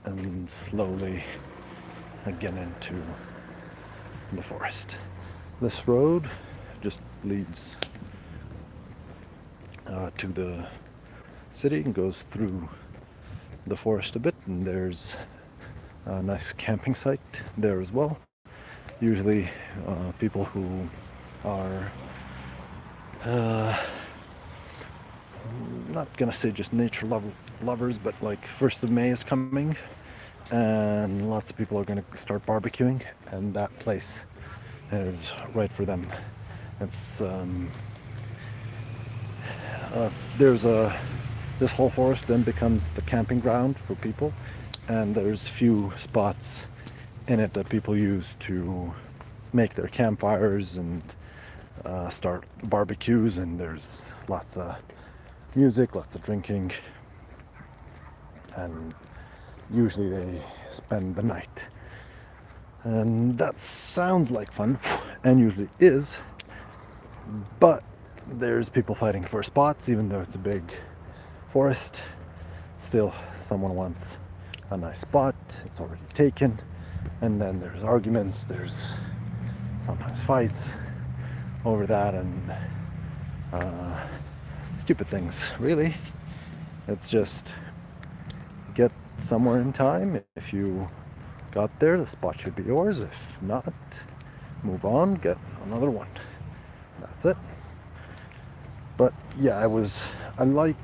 and slowly again into the forest. This road just leads to the city and goes through the forest a bit, and there's a nice camping site there as well. Usually people who are not gonna say just nature lovers, but like 1st of May is coming and lots of people are gonna start barbecuing, and that place is right for them. It's there's a this whole forest then becomes the camping ground for people, and there's few spots in it that people use to make their campfires and start barbecues, and there's lots of music, lots of drinking, and usually they spend the night. And that sounds like fun, and usually is, but there's people fighting for spots. Even though it's a big forest, still someone wants a nice spot, it's already taken, and then there's arguments, there's sometimes fights over that, and stupid things, really. It's just get somewhere in time. If you got there, the spot should be yours. If not, move on, get another one. That's it. But yeah, I like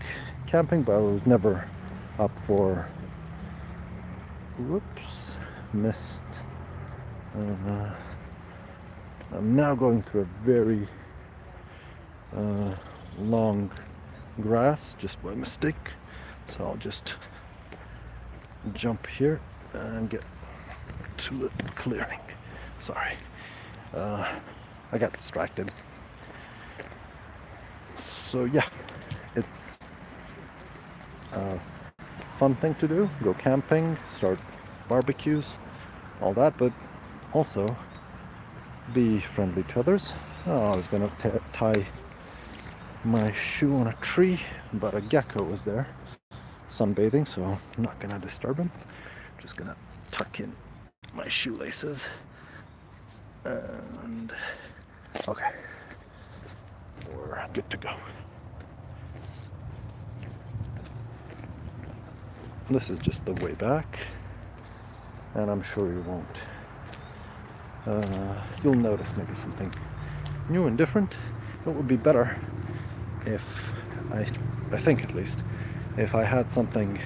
camping, but I was never up for, whoops, missed. I'm now going through a very long grass just by mistake, so I'll just jump here and get to the clearing. Sorry, I got distracted. So yeah, it's a fun thing to do, go camping, start barbecues, all that, but also be friendly to others. I was gonna tie my shoe on a tree, but a gecko was there sunbathing, so I'm not gonna disturb him. Just gonna tuck in my shoelaces and okay, we're good to go. This is just the way back, and I'm sure you won't you'll notice maybe something new and different. It would be better if I think at least, if I had something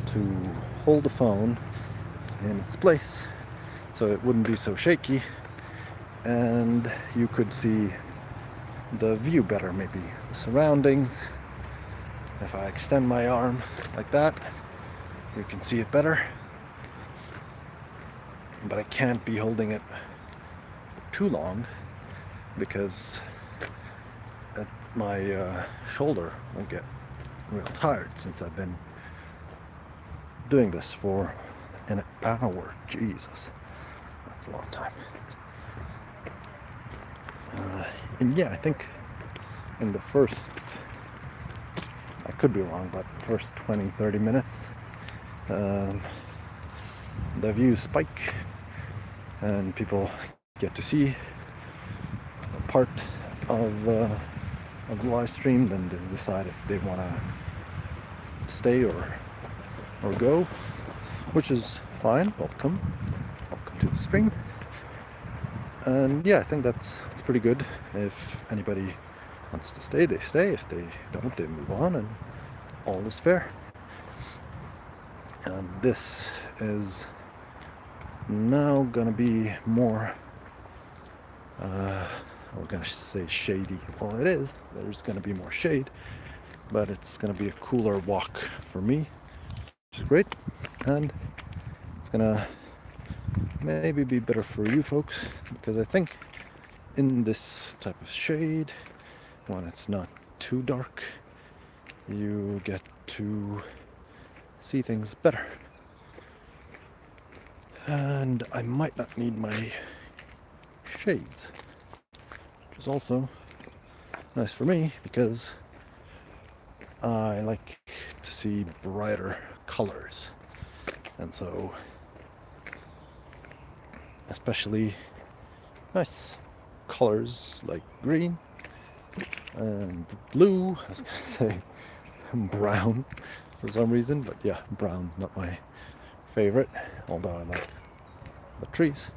to hold the phone in its place so it wouldn't be so shaky and you could see the view better, maybe the surroundings. If I extend my arm like that, you can see it better, but I can't be holding it for too long because my shoulder will get real tired, since I've been doing this for an hour. Jesus, that's a long time. And yeah, I think in the first, I could be wrong, but first 20-30 minutes the views spike and people get to see a part of the live stream. Then they decide if they want to stay or go, which is fine. Welcome to the stream. And yeah, I think that's pretty good. If anybody wants to stay, they stay. If they don't, they move on, and all is fair. And this is now gonna be more we're gonna say shady. Well, it is. There's gonna be more shade, but it's gonna be a cooler walk for me, which is great. And it's gonna maybe be better for you folks, because I think in this type of shade when it's not too dark, you get to see things better. And I might not need my shades, which is also nice for me because I like to see brighter colors. And so, especially nice colors like green and blue. I was gonna say brown for some reason, but yeah, brown's not my favorite, although I like the trees.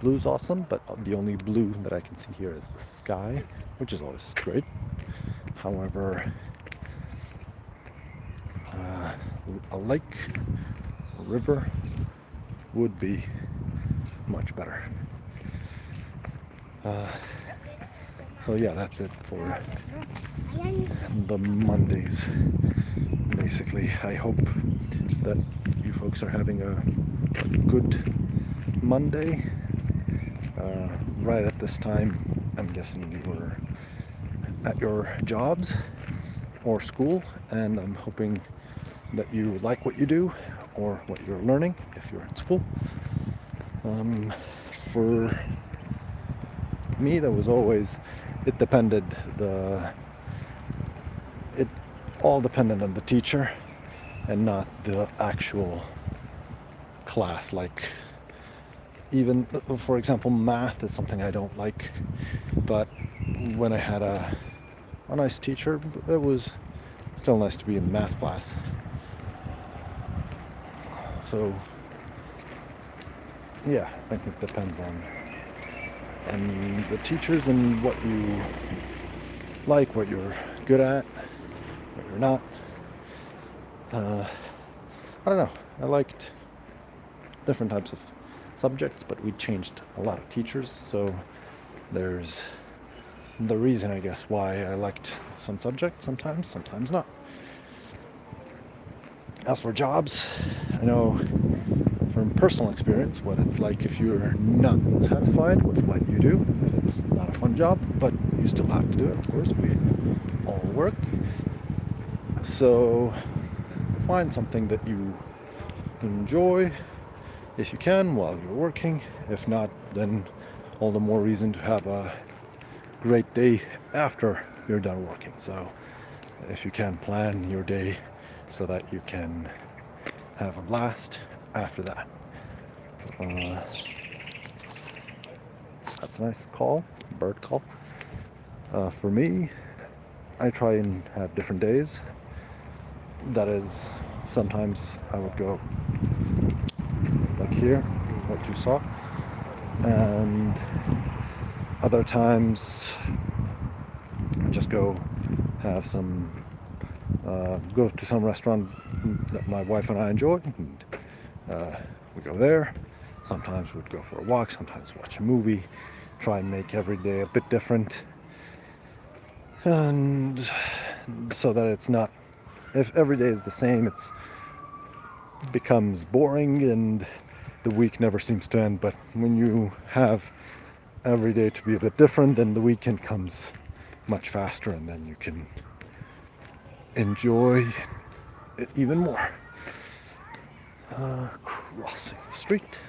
Blue's awesome, but the only blue that I can see here is the sky, which is always great. However, a lake, a river would be much better. So yeah, that's it for the Mondays. Basically, I hope that you folks are having a good Monday. Right at this time, I'm guessing you were at your jobs or school, and I'm hoping that you like what you do or what you're learning if you're in school. For me, that was always, it all depended on the teacher and not the actual class. Like, even, for example, math is something I don't like, but when I had a nice teacher, it was still nice to be in math class. So yeah, I think it depends on the teachers and what you like, what you're good at, what you're not. I don't know. I liked different types of subjects, but we changed a lot of teachers, so there's the reason, I guess, why I liked some subjects sometimes not. As for jobs, I know from personal experience what it's like if you're not satisfied with what you do. It's not a fun job, but you still have to do it, of course. We all work. So find something that you enjoy if you can while you're working. If not, then all the more reason to have a great day after you're done working. So if you can, plan your day so that you can have a blast after that. That's a nice call, bird call. For me, I try and have different days. That is, sometimes I would go like here, what you saw, and other times I just go have some, go to some restaurant that my wife and I enjoy, and we go there. Sometimes we'd go for a walk, sometimes watch a movie, try and make every day a bit different. And so that it's not, if every day is the same, it becomes boring and the week never seems to end. But when you have every day to be a bit different, then the weekend comes much faster, and then you can enjoy it even more. Crossing the street.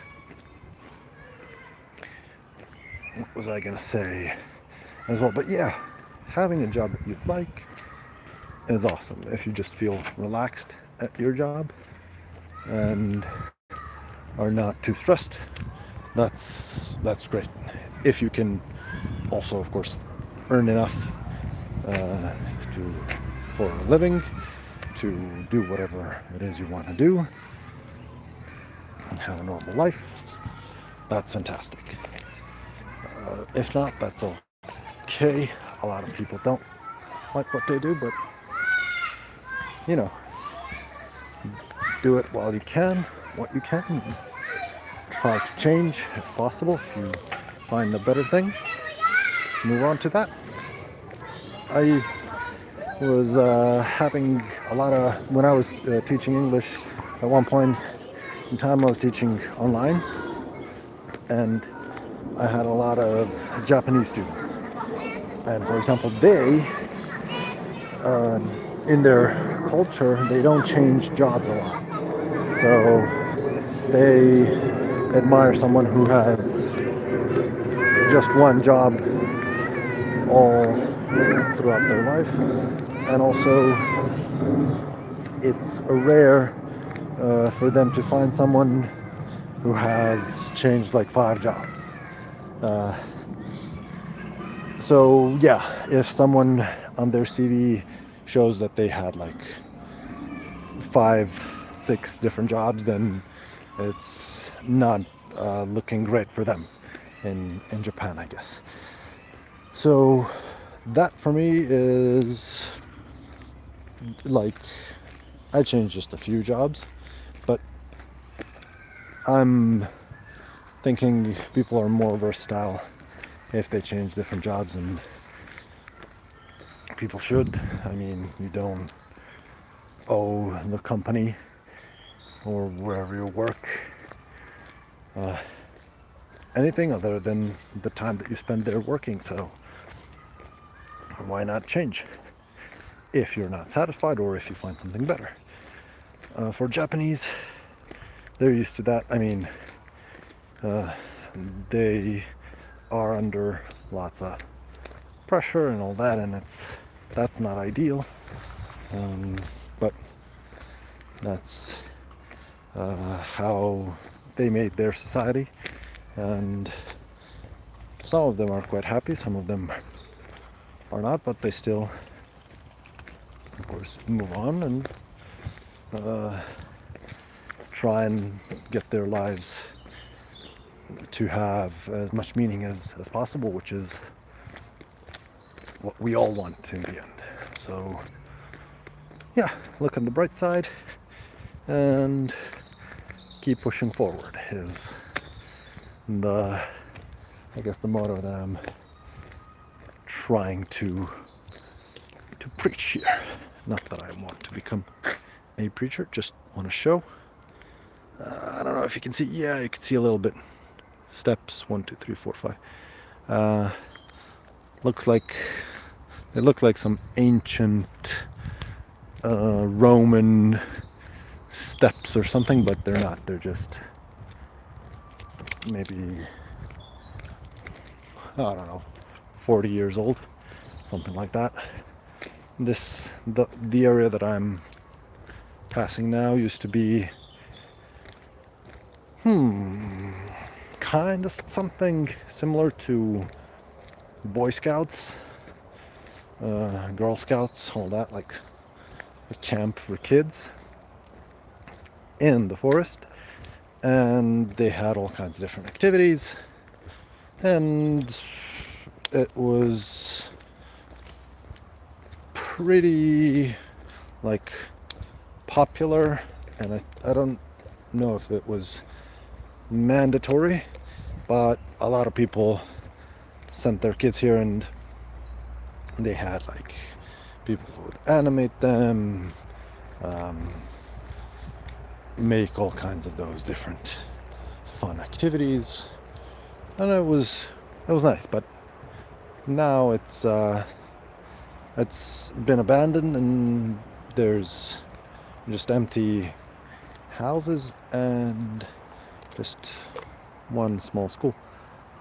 What was I gonna say as well? But yeah, having a job that you like is awesome. If you just feel relaxed at your job and are not too stressed, that's great. If you can also, of course, earn enough for a living to do whatever it is you want to do and have a normal life, that's fantastic. If not, that's okay. A lot of people don't like what they do, but you know, do it while you can, what you can. Try to change if possible. If you find a better thing, move on to that. I was having a lot of, when I was teaching English, at one point in time I was teaching online, and I had a lot of Japanese students. And for example, they, in their culture, they don't change jobs a lot. So they admire someone who has just one job all throughout their life. And also, it's rare for them to find someone who has changed like 5 jobs. So yeah, if someone on their CV shows that they had like 5, 6 different jobs, then it's not looking great for them in Japan, I guess. So that for me is like, I changed just a few jobs, but I'm thinking people are more versatile if they change different jobs, and people should. I mean, you don't owe the company or wherever you work anything other than the time that you spend there working, so why not change if you're not satisfied or if you find something better. For Japanese, they're used to that. I mean, they are under lots of pressure and all that, and that's not ideal, but that's how they made their society, and some of them are quite happy, some of them are not, but they still, of course, move on and try and get their lives to have as much meaning as possible, which is what we all want in the end. So yeah, look on the bright side and keep pushing forward is the, I guess, the motto that I'm trying to preach here. Not that I want to become a preacher, just want to show. I don't know if you can see. Yeah, you can see a little bit. Steps 1, 2, 3, 4, 5. Looks like they look like some ancient Roman steps or something, but they're not. They're just maybe, I don't know, 40 years old, something like that. The area that I'm passing now used to be kind of something similar to Boy Scouts, Girl Scouts, all that, like a camp for kids in the forest, and they had all kinds of different activities, and it was pretty like popular, and I don't know if it was mandatory, but a lot of people sent their kids here, and they had like people who would animate them, make all kinds of those different fun activities, and it was nice. But now it's been abandoned, and there's just empty houses and just one small school.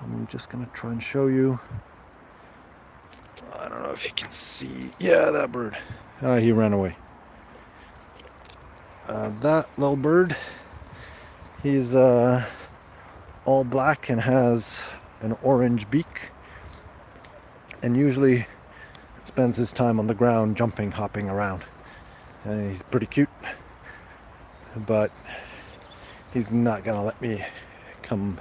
I'm just gonna try and show you. I don't know if you can see. Yeah, that bird. He ran away. That little bird, he's all black and has an orange beak, and usually spends his time on the ground jumping, hopping around. And he's pretty cute, but he's not gonna let me come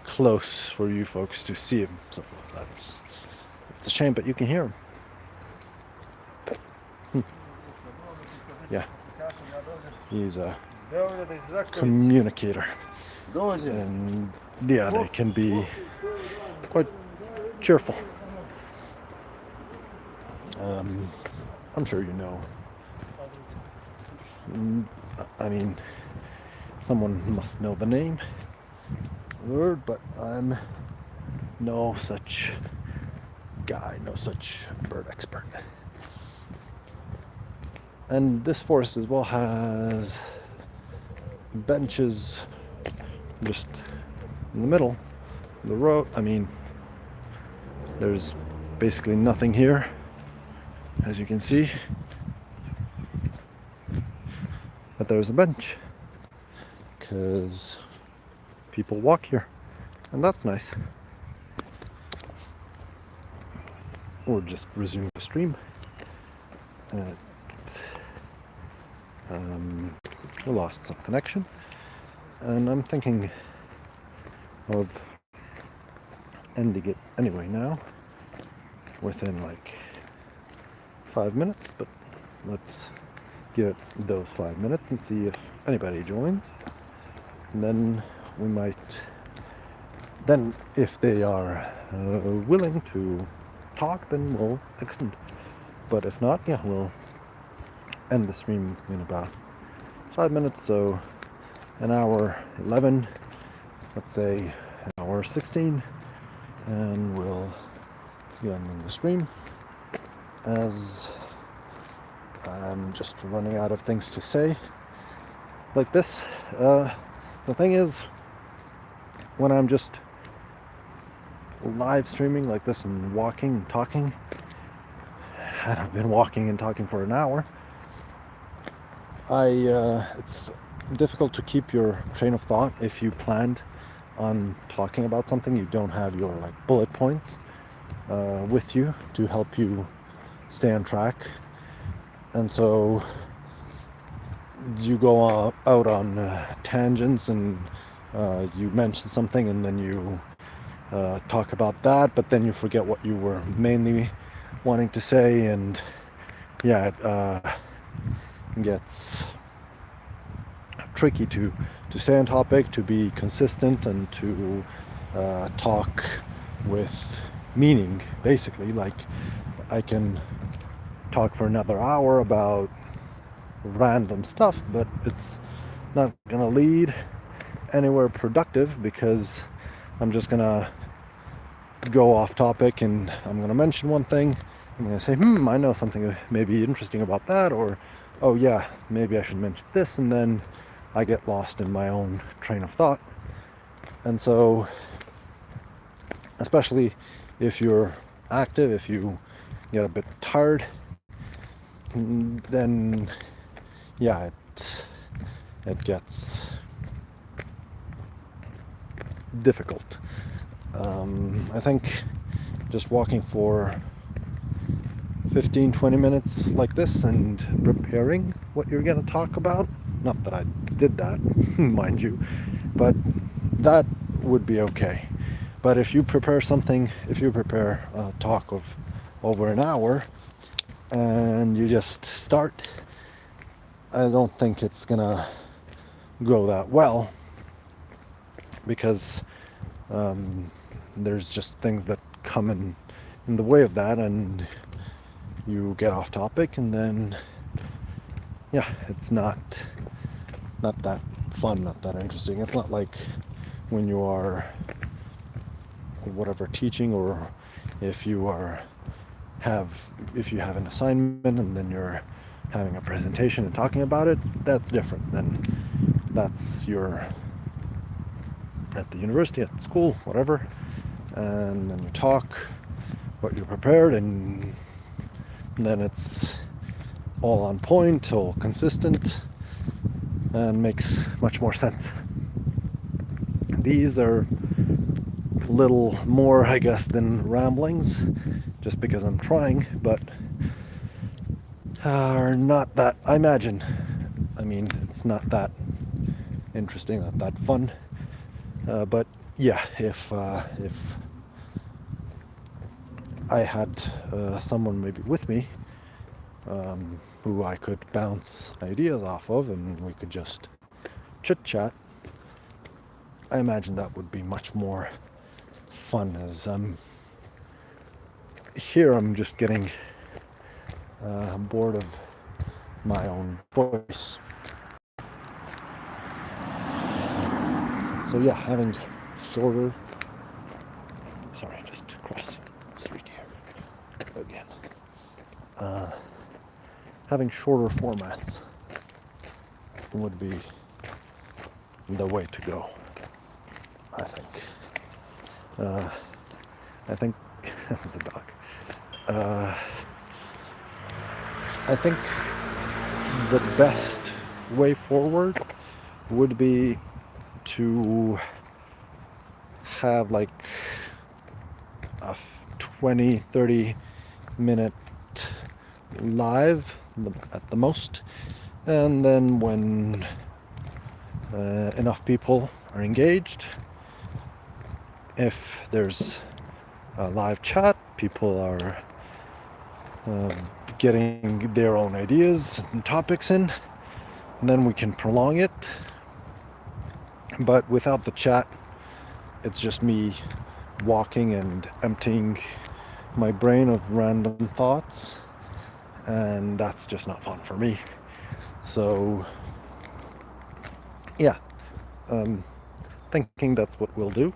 close for you folks to see him, so it's a shame, but you can hear him. Yeah, he's a communicator, and yeah, they can be quite cheerful. I'm sure you know. I mean, someone must know the name word, but I'm no such guy, no such bird expert. And this forest as well has benches just in the middle of the road. I mean, there's basically nothing here, as you can see, but there's a bench because people walk here, and that's nice. Or just resume the stream. We lost some connection, and I'm thinking of ending it anyway now, within like 5 minutes, but let's give it those 5 minutes and see if anybody joins. And then we might, then if they are willing to talk, then we'll extend. But if not, yeah, we'll end the stream in about 5 minutes, so an hour 11, let's say an hour 16, and we'll be ending the stream as I'm just running out of things to say like this. The thing is, when I'm just live streaming like this and walking and talking, and I've been walking and talking for an hour, it's difficult to keep your train of thought if you planned on talking about something. You don't have your like bullet points with you to help you stay on track, and so you go out on tangents, and you mention something, and then you talk about that, but then you forget what you were mainly wanting to say, and yeah, it gets tricky to stay on topic, to be consistent, and to talk with meaning, basically. Like, I can talk for another hour about random stuff, but it's not gonna lead anywhere productive, because I'm just gonna go off topic, and I'm gonna mention one thing, I'm gonna say, I know something maybe interesting about that, or oh yeah, maybe I should mention this, and then I get lost in my own train of thought. And so, especially if you're active, if you get a bit tired, then yeah, it gets difficult. I think just walking for 15-20 minutes like this and preparing what you're going to talk about, not that I did that, mind you, but that would be okay. But if you prepare something, if you prepare a talk of over an hour and you just start, I don't think it's gonna go that well, because there's just things that come in the way of that, and you get off topic, and then yeah, it's not that fun, not that interesting. It's not like when you are whatever teaching, or if you have an assignment and then you're having a presentation and talking about it. That's different. Then that's your at the university, at school, whatever, and then you talk what you prepared, and then it's all on point, all consistent, and makes much more sense. These are a little more, I guess, than ramblings, just because I'm trying, but are not that, I imagine, I mean, it's not that interesting, not that fun, but yeah, if I had someone maybe with me, who I could bounce ideas off of, and we could just chit chat, I imagine that would be much more fun. As here, I'm just getting bored of my own voice. So yeah, having shorter, sorry, just crossing the street here. again. Having shorter formats would be the way to go, I think. I think that was a dog. I think the best way forward would be to have like a 20-30 minute live at the most, and then when enough people are engaged, if there's a live chat, people are getting their own ideas and topics in, and then we can prolong it. But without the chat, it's just me walking and emptying my brain of random thoughts, and that's just not fun for me. So yeah, thinking that's what we'll do.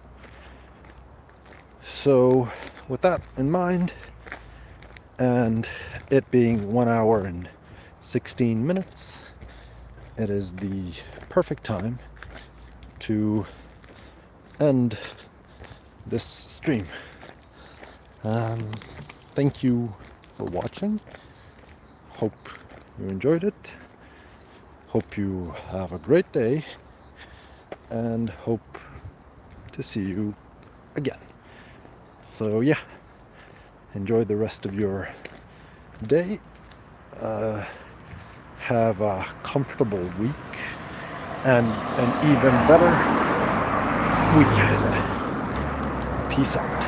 So with that in mind, and it being 1 hour and 16 minutes, it is the perfect time to end this stream. Thank you for watching. Hope you enjoyed it. Hope you have a great day, and hope to see you again. So yeah, enjoy the rest of your day. Have a comfortable week and an even better weekend. Peace out.